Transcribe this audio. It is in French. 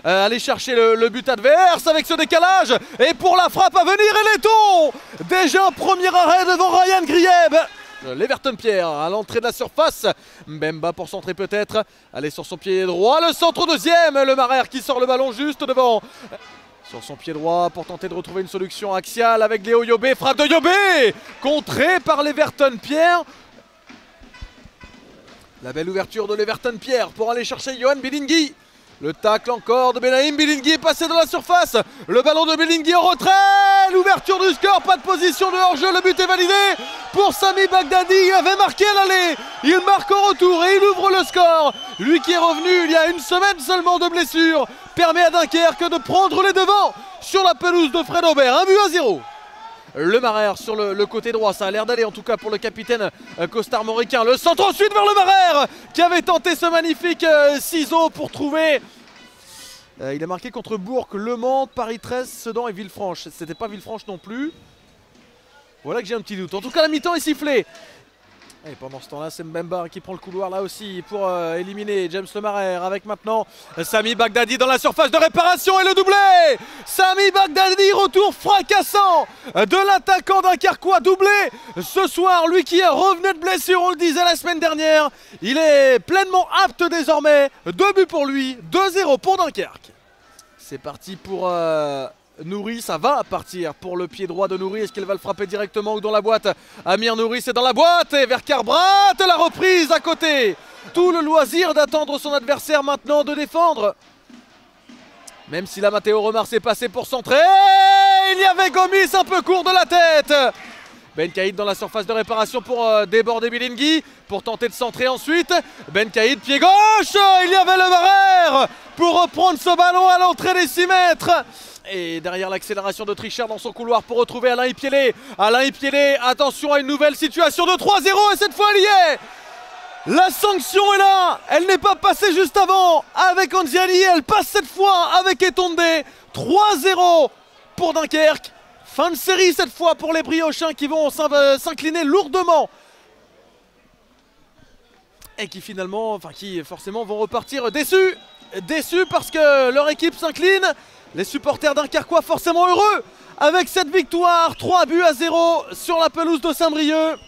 aller chercher le but adverse avec ce décalage. Et pour la frappe à venir, et Letton, déjà un premier arrêt devant Ryan Grieb. L'Everton Pierre à l'entrée de la surface. Mbemba pour centrer peut-être. Allez sur son pied droit, le centre deuxième. Le Marère qui sort le ballon juste devant. Sur son pied droit pour tenter de retrouver une solution axiale avec Léo Yobé. Frappe de Yobé, contrée par l'Everton Pierre. La belle ouverture de l'Everton Pierre pour aller chercher Yohan Bilingui. Le tacle encore de Benaïm. Bilingui est passé dans la surface. Le ballon de Bilingui en retrait. L'ouverture du score, pas de position de hors-jeu. Le but est validé pour Sami Bagdadi. Il avait marqué à l'aller. Il marque en retour et il ouvre le score. Lui qui est revenu il y a une semaine seulement de blessure permet à Dunkerque de prendre les devants sur la pelouse de Fred Aubert. 1-0. Le Marère sur le côté droit, ça a l'air d'aller en tout cas pour le capitaine costarmoricain. Le centre ensuite vers le Marère qui avait tenté ce magnifique ciseau pour trouver. Il a marqué contre Bourg, Le Mans, Paris 13, Sedan et Villefranche. C'était pas Villefranche non plus. Voilà que j'ai un petit doute. En tout cas la mi-temps est sifflée. Et pendant ce temps-là, c'est Mbemba qui prend le couloir là aussi pour éliminer James Le Marère avec maintenant Sami Bagdadi dans la surface de réparation et le doublé. Sami Bagdadi, retour fracassant de l'attaquant dunkerquois, doublé ce soir. Lui qui revenait de blessure, on le disait la semaine dernière. Il est pleinement apte désormais. 2 buts pour lui, 2-0 pour Dunkerque. C'est parti pour... Nouri, ça va partir pour le pied droit de Nouri. Est-ce qu'il va le frapper directement ou dans la boîte? Amir Nouri, c'est dans la boîte et vers Carbrat, la reprise à côté. Tout le loisir d'attendre son adversaire maintenant, de défendre. Même si la Matteo Remar s'est passé pour centrer, il y avait Gomis un peu court de la tête. Ben Caïd dans la surface de réparation pour déborder Bilingui, pour tenter de centrer ensuite. Ben Caïd, pied gauche, il y avait le Marère pour reprendre ce ballon à l'entrée des 6 mètres. Et derrière l'accélération de Trichard dans son couloir pour retrouver Alain Ipiélé. Alain Ipiélé, attention à une nouvelle situation de 3-0 et cette fois elle y est. La sanction est là, elle n'est pas passée juste avant avec Anziani, elle passe cette fois avec Etonde. 3-0 pour Dunkerque. Fin de série cette fois pour les Briochins qui vont s'incliner lourdement. Et qui finalement, qui forcément vont repartir déçus. Déçus parce que leur équipe s'incline. Les supporters dunkerquois forcément heureux avec cette victoire. 3-0 sur la pelouse de Saint-Brieuc.